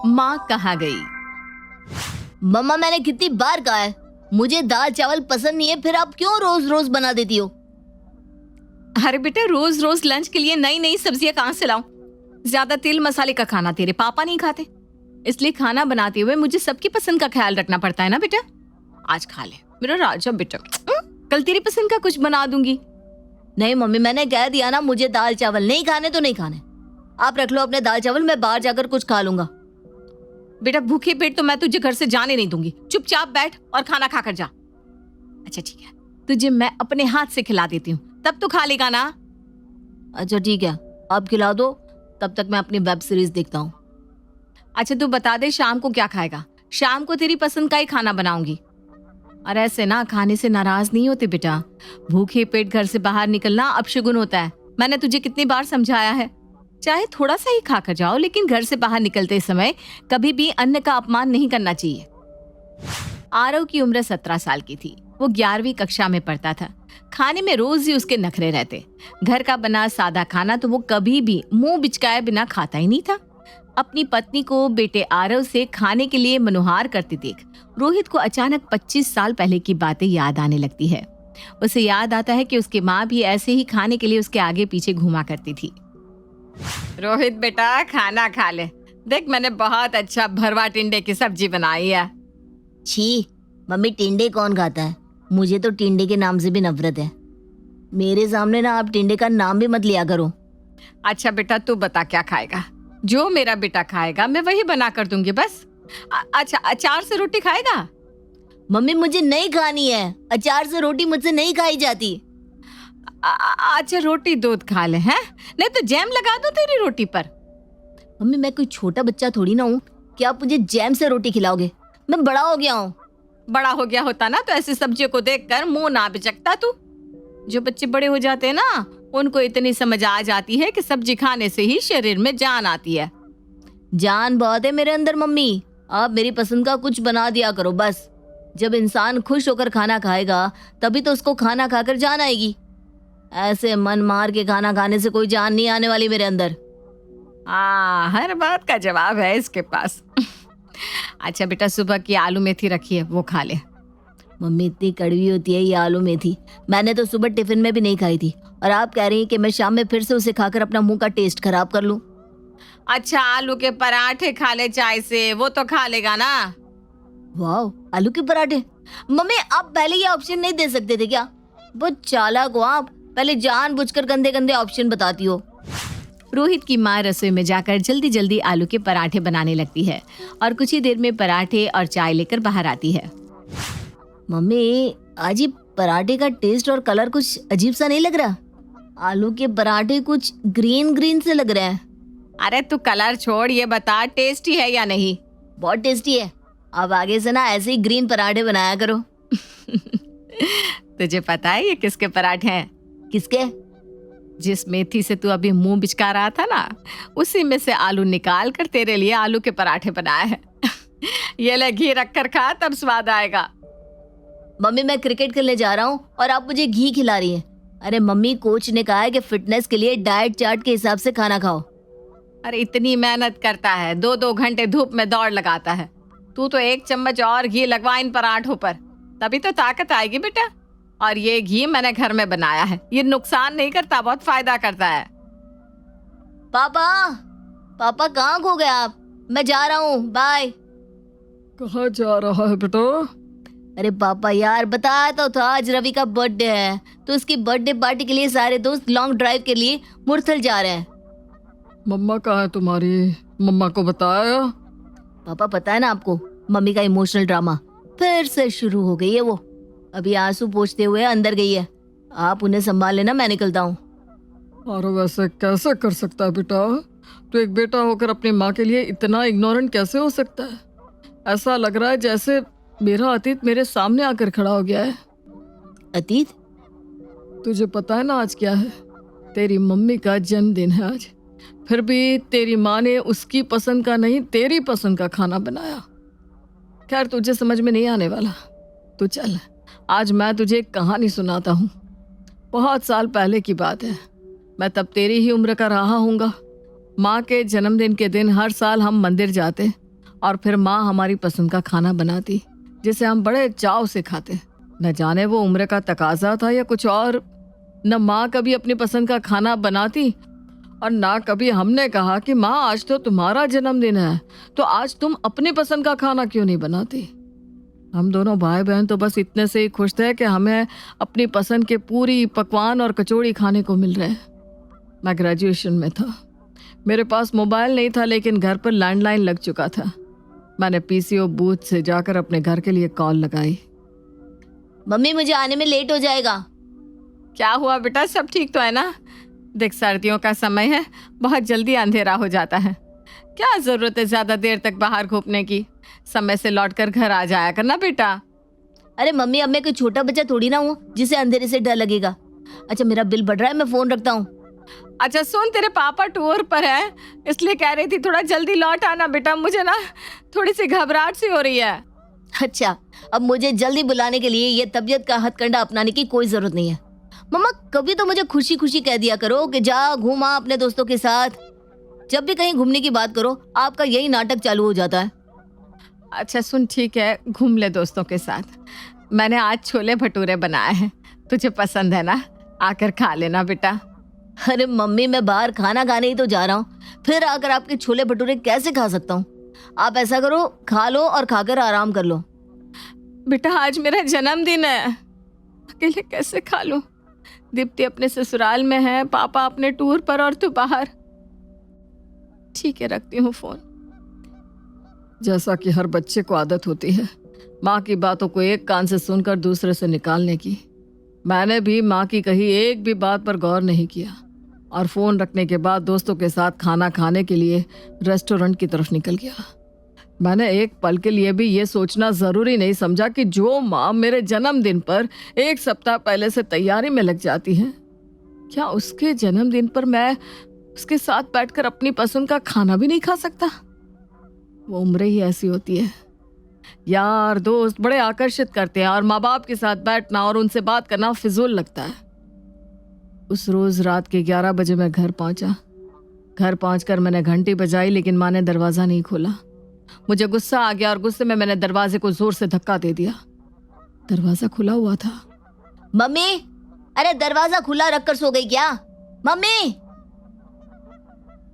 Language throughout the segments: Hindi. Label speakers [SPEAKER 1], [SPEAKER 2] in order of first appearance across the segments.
[SPEAKER 1] माँ कहाँ गई।
[SPEAKER 2] मम्मा मैंने कितनी बार कहा है मुझे दाल चावल पसंद नहीं है, फिर आप क्यों रोज रोज बना देती हो?
[SPEAKER 1] अरे बेटा, रोज रोज लंच के लिए नई नई सब्जियां कहाँ से लाऊं? ज्यादा तेल मसाले का खाना तेरे पापा नहीं खाते, इसलिए खाना बनाते हुए मुझे सबकी पसंद का ख्याल रखना पड़ता है ना बेटा। आज खा ले मेरा राजा बेटा, कल तेरी पसंद का कुछ बना दूंगी।
[SPEAKER 2] नहीं मम्मी, मैंने कह दिया ना मुझे दाल चावल नहीं खाने तो नहीं खाने। आप रख लो अपने दाल चावल, मैं बाहर जाकर कुछ खा लूंगा।
[SPEAKER 1] बेटा भूखे पेट तो मैं तुझे घर से जाने नहीं दूंगी, चुपचाप बैठ और खाना खाकर जा। अच्छा ठीक है, तुझे मैं अपने हाथ से खिला देती हूँ, तब तो खा लेगा ना।
[SPEAKER 2] अच्छा ठीक है, आप खिला दो, तब तक मैं अपनी वेब सीरीज देखता हूँ।
[SPEAKER 1] अच्छा तू बता दे शाम को क्या खाएगा? शाम को तेरी पसंद का ही खाना बनाऊंगी। और ऐसे ना खाने से नाराज नहीं होते बेटा, भूखे पेट घर से बाहर निकलना अपशगुन होता है। मैंने तुझे कितनी बार समझाया है, चाहे थोड़ा सा ही खाकर जाओ, लेकिन घर से बाहर निकलते समय कभी भी अन्न का अपमान नहीं करना चाहिए। आरव की उम्र 17 साल की थी। वो 11वीं कक्षा में पढ़ता था। खाने में रोज ही उसके नखरे रहते। घर का बना सादा खाना तो वो कभी भी मुंह बिचकाए बिना खाता ही नहीं था। अपनी पत्नी को बेटे आरव से खाने के लिए मनोहार करते देख रोहित को अचानक 25 साल पहले की बातें याद आने लगती है। उसे याद आता है कि उसकी माँ भी ऐसे ही खाने के लिए उसके आगे पीछे घूमा करती थी। रोहित बेटा खाना खा ले, देख मैंने बहुत अच्छा भरवा टिंडे की सब्जी बनाई है।
[SPEAKER 2] छी मम्मी, टिंडे कौन खाता है? मुझे तो टिंडे के नाम से भी नफरत है। मेरे सामने ना आप टिंडे का नाम भी मत लिया करो।
[SPEAKER 1] अच्छा बेटा तू बता क्या खाएगा? जो मेरा बेटा खाएगा मैं वही बना कर दूंगी बस। अच्छा अचार से रोटी खाएगा?
[SPEAKER 2] मम्मी मुझे नहीं खानी है, अचार से रोटी मुझसे नहीं खाई जाती।
[SPEAKER 1] अच्छा रोटी दूध खा ले हैं, नहीं तो जैम लगा दो तेरी रोटी पर।
[SPEAKER 2] मम्मी मैं कोई छोटा बच्चा थोड़ी ना हूँ कि आप मुझे जैम से रोटी खिलाओगे। मैं बड़ा हो गया हूँ।
[SPEAKER 1] बड़ा हो गया होता ना तो ऐसी सब्जियों को देखकर मुंह ना बिचकता तू। जो बच्चे बड़े हो जाते हैं ना उनको इतनी समझ आ जाती है कि सब्जी खाने से ही शरीर में जान आती है।
[SPEAKER 2] जान बहुत है मेरे अंदर मम्मी, आप मेरी पसंद का कुछ बना दिया करो बस। जब इंसान खुश होकर खाना खाएगा तभी तो उसको खाना खाकर जान आएगी। ऐसे मन मार के खाना खाने से कोई जान नहीं आने वाली मेरे अंदर।
[SPEAKER 1] हर बात का जवाब है इसके पास। अच्छा बेटा सुबह की आलू मेथी रखी है वो खा ले।
[SPEAKER 2] मम्मी इतनी कड़वी होती है ये आलू मेथी, मैंने तो सुबह टिफिन में भी नहीं खाई थी, और आप कह रही हैं कि मैं शाम में फिर से उसे खाकर अपना मुंह का टेस्ट खराब कर लूं।
[SPEAKER 1] अच्छा आलू के पराठे खा ले चाय से, वो तो खा लेगा ना।
[SPEAKER 2] वाह आलू के पराठे, मम्मी आप पहले ये ऑप्शन नहीं दे सकते थे क्या? बहुत चालाक हो आप, पहले जानबूझकर गंदे गंदे ऑप्शन बताती हो।
[SPEAKER 1] रोहित की माँ रसोई में जाकर जल्दी जल्दी आलू के पराठे बनाने लगती है और कुछ ही देर में पराठे और चाय लेकर बाहर आती है।
[SPEAKER 2] मम्मी आज ये पराठे का टेस्ट और कलर कुछ अजीब सा नहीं लग रहा? आलू के पराठे कुछ ग्रीन ग्रीन से लग रहे हैं।
[SPEAKER 1] अरे तू कलर छोड़, ये बता टेस्टी है या नहीं?
[SPEAKER 2] बहुत टेस्टी है, अब आगे से ना ऐसे ही ग्रीन पराठे बनाया करो।
[SPEAKER 1] तुझे पता है ये किसके पराठे हैं?
[SPEAKER 2] किसके?
[SPEAKER 1] जिस मेथी से तू अभी मुंह बिचका रहा था ना, उसी में से आलू निकाल कर तेरे लिए आलू के पराठे बनाए हैं। ये ले घी रखकर खा, तब स्वाद आएगा।
[SPEAKER 2] मम्मी मैं क्रिकेट खेलने जा रहा हूँ और आप मुझे घी खिला रही हैं। अरे मम्मी कोच ने कहा है कि फिटनेस के लिए डाइट चार्ट के हिसाब से खाना खाओ।
[SPEAKER 1] अरे इतनी मेहनत करता है, 2-2 घंटे धूप में दौड़ लगाता है, तू तो 1 चम्मच और घी लगवा इन पराठों पर, तभी तो ताकत आएगी बेटा। और ये घी मैंने घर में बनाया है, ये नुकसान नहीं करता, बहुत फायदा करता है।
[SPEAKER 2] पापा पापा कहाँ खो गए आप? मैं जा रहा हूँ, बाय।
[SPEAKER 3] कहाँ जा रहा है बेटा?
[SPEAKER 2] अरे पापा यार बताया तो था आज रवि का बर्थडे है, तो उसकी बर्थडे पार्टी के लिए सारे दोस्त लॉन्ग ड्राइव के लिए मुरथल जा रहे हैं।
[SPEAKER 3] मम्मा कहाँ है तुम्हारी? मम्मा को बताया?
[SPEAKER 2] पापा पता है ना आपको, मम्मी का इमोशनल ड्रामा फिर से शुरू हो गई है। वो अभी आंसू पोंछते हुए अंदर गई है। आप उन्हें संभाल लेना, मैं निकलता हूँ।
[SPEAKER 3] अरे वैसे कैसे कर सकता है बेटा? तो एक बेटा होकर अपनी माँ के लिए इतना इग्नोरेंट कैसे हो सकता है? ऐसा लग रहा है जैसे मेरा अतीत मेरे सामने आकर खड़ा हो गया है।
[SPEAKER 2] अतीत?
[SPEAKER 3] तुझे पता है ना आज क्या है? तेरी मम्मी का जन्मदिन है आज, फिर भी तेरी माँ ने उसकी पसंद का नहीं तेरी पसंद का खाना बनाया। खैर तुझे समझ में नहीं आने वाला, तो चल आज मैं तुझे एक कहानी सुनाता हूँ। बहुत साल पहले की बात है, मैं तब तेरी ही उम्र का रहा हूँगा। माँ के जन्मदिन के दिन हर साल हम मंदिर जाते और फिर माँ हमारी पसंद का खाना बनाती जिसे हम बड़े चाव से खाते। न जाने वो उम्र का तकाजा था या कुछ और। न माँ कभी अपनी पसंद का खाना बनाती और ना कभी हमने कहा कि माँ आज तो तुम्हारा जन्मदिन है तो आज तुम अपनी पसंद का खाना क्यों नहीं बनाती। हम दोनों भाई बहन तो बस इतने से ही खुश थे कि हमें अपनी पसंद के पूरी पकवान और कचौड़ी खाने को मिल रहे हैं। मैं ग्रेजुएशन में था, मेरे पास मोबाइल नहीं था लेकिन घर पर लैंडलाइन लग चुका था। मैंने पीसीओ बूथ से जाकर अपने घर के लिए कॉल लगाई।
[SPEAKER 2] मम्मी मुझे आने में लेट हो जाएगा।
[SPEAKER 1] क्या हुआ बेटा, सब ठीक तो है ना? देख सर्दियों का समय है, बहुत जल्दी अंधेरा हो जाता है। क्या जरूरत है ज्यादा देर तक बाहर घूमने की? समय से लौटकर घर आ जाया करना बेटा।
[SPEAKER 2] अरे मम्मी, अब मैं कोई छोटा बच्चा थोड़ी ना हूँ जिसे अंधेरे से डर लगेगा। अच्छा मेरा बिल बढ़ रहा है, मैं फोन रखता हूँ।
[SPEAKER 1] अच्छा सुन, तेरे पापा टूर पर है इसलिए कह रही थी थोड़ा जल्दी लौट आना बेटा, मुझे ना थोड़ी सी घबराहट सी हो रही है।
[SPEAKER 2] अच्छा, अब मुझे जल्दी बुलाने के लिए ये तबीयत का हथकंडा अपनाने की कोई जरूरत नहीं है। मम्मा कभी तो मुझे खुशी खुशी कह दिया करो कि जा घूमा अपने दोस्तों के साथ। जब भी कहीं घूमने की बात करो आपका यही नाटक चालू हो जाता है।
[SPEAKER 1] अच्छा सुन, ठीक है घूम ले दोस्तों के साथ। मैंने आज छोले भटूरे बनाए हैं, तुझे पसंद है ना? आकर खा लेना बेटा।
[SPEAKER 2] अरे मम्मी, मैं बाहर खाना खाने ही तो जा रहा हूँ, फिर आकर आपके छोले भटूरे कैसे खा सकता हूँ? आप ऐसा करो, खा लो और खाकर आराम कर लो।
[SPEAKER 1] बेटा आज मेरा जन्मदिन है, अकेले कैसे खा लूं? दीप्ति अपने ससुराल में है, पापा अपने टूर पर और तू बाहर। ठीक है रखती हूँ फोन।
[SPEAKER 3] जैसा कि हर बच्चे को आदत होती है माँ की बातों को एक कान से सुनकर दूसरे से निकालने की, मैंने भी माँ की कही एक भी बात पर गौर नहीं किया और फोन रखने के बाद दोस्तों के साथ खाना खाने के लिए रेस्टोरेंट की तरफ निकल गया। मैंने एक पल के लिए भी ये सोचना ज़रूरी नहीं समझा कि जो माँ मेरे जन्मदिन पर एक सप्ताह पहले से तैयारी में लग जाती है, क्या उसके जन्मदिन पर मैं उसके साथ बैठकर अपनी पसंद का खाना भी नहीं खा सकता? वो उम्र ही ऐसी होती है। यार दोस्त बड़े आकर्षित करते हैं और माँ बाप के साथ बैठना और उनसे बात करना फिजूल लगता है। उस रोज रात के 11 बजे मैं घर पहुंचा। घर पहुंचकर मैंने घंटी बजाई लेकिन माँ ने दरवाज़ा नहीं खोला। मुझे गुस्सा आ गया और गुस्से में मैंने दरवाजे को जोर से धक्का दे दिया। दरवाज़ा खुला हुआ था।
[SPEAKER 2] मम्मी, अरे दरवाजा खुला रखकर सो गई क्या? मम्मी।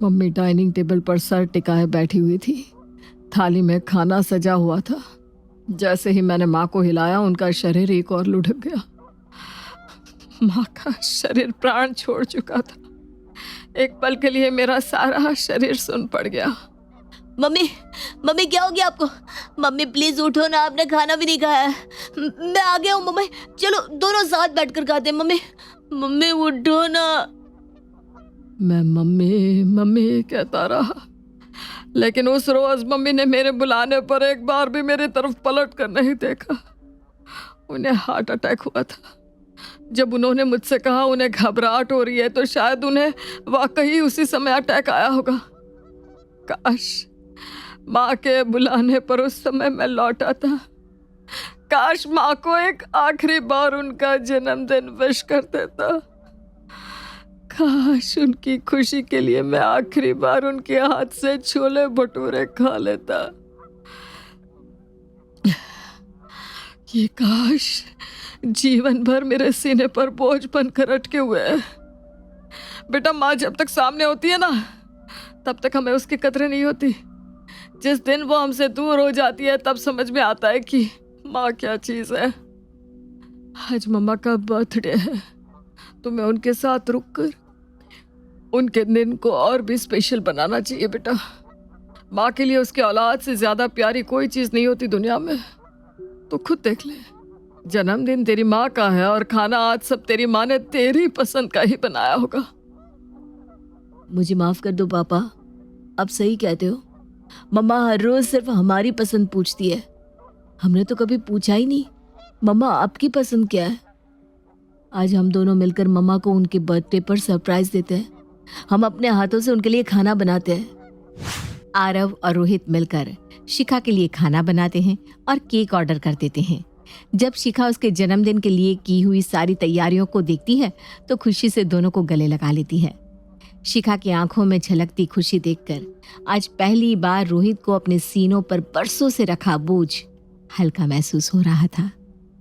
[SPEAKER 3] मम्मी डाइनिंग टेबल पर सर टिकाए बैठी हुई थी। थाली में खाना सजा हुआ था। जैसे ही मैंने माँ को हिलाया उनका शरीर एक और लुढ़क गया। माँ का शरीर प्राण छोड़ चुका था। एक पल के लिए मेरा सारा शरीर सुन पड़ गया।
[SPEAKER 2] मम्मी, मम्मी क्या हो गया आपको? मम्मी प्लीज उठो ना, आपने खाना भी नहीं खाया है। मैं आ गया हूँ मम्मी, चलो दोनों साथ बैठकर खाते हैं। मम्मी, मम्मी उठो ना।
[SPEAKER 3] मैं मम्मी मम्मी कहता रहा, लेकिन उस रोज मम्मी ने मेरे बुलाने पर एक बार भी मेरी तरफ पलट कर नहीं देखा। उन्हें हार्ट अटैक हुआ था। जब उन्होंने मुझसे कहा उन्हें घबराहट हो रही है तो शायद उन्हें वाकई उसी समय अटैक आया होगा। काश माँ के बुलाने पर उस समय मैं लौटा था। काश माँ को एक आखिरी बार उनका जन्मदिन विश कर देता। काश उनकी खुशी के लिए मैं आखिरी बार उनके हाथ से छोले भटूरे खा लेता। ये काश जीवन भर मेरे सीने पर बोझ बनकर अटके हुए है। बेटा माँ जब तक सामने होती है ना तब तक हमें उसकी कदर नहीं होती। जिस दिन वो हमसे दूर हो जाती है तब समझ में आता है कि माँ क्या चीज है। आज मम्मा का बर्थडे है तो मैं उनके साथ रुककर उनके दिन को और भी स्पेशल बनाना चाहिए। बेटा माँ के लिए उसके औलाद से ज्यादा प्यारी कोई चीज नहीं होती दुनिया में। तो खुद देख ले, जन्मदिन तेरी माँ का है और खाना आज सब तेरी माँ ने तेरी पसंद का ही बनाया होगा।
[SPEAKER 2] मुझे माफ कर दो पापा, आप सही कहते हो। मम्मा हर रोज सिर्फ हमारी पसंद पूछती है। हमने तो कभी पूछा ही नहीं मम्मा आपकी पसंद क्या है। आज हम दोनों मिलकर मम्मा को उनके बर्थडे पर सरप्राइज देते हैं। हम अपने हाथों से उनके लिए खाना बनाते हैं।
[SPEAKER 1] आरव और रोहित मिलकर शिखा के लिए खाना बनाते हैं और केक ऑर्डर कर देते हैं। जब शिखा उसके जन्मदिन के लिए की हुई सारी तैयारियों को देखती है तो खुशी से दोनों को गले लगा लेती है। शिखा की आंखों में झलकती खुशी देखकर आज पहली बार रोहित को अपने सीनों पर बरसों से रखा बोझ हल्का महसूस हो रहा था।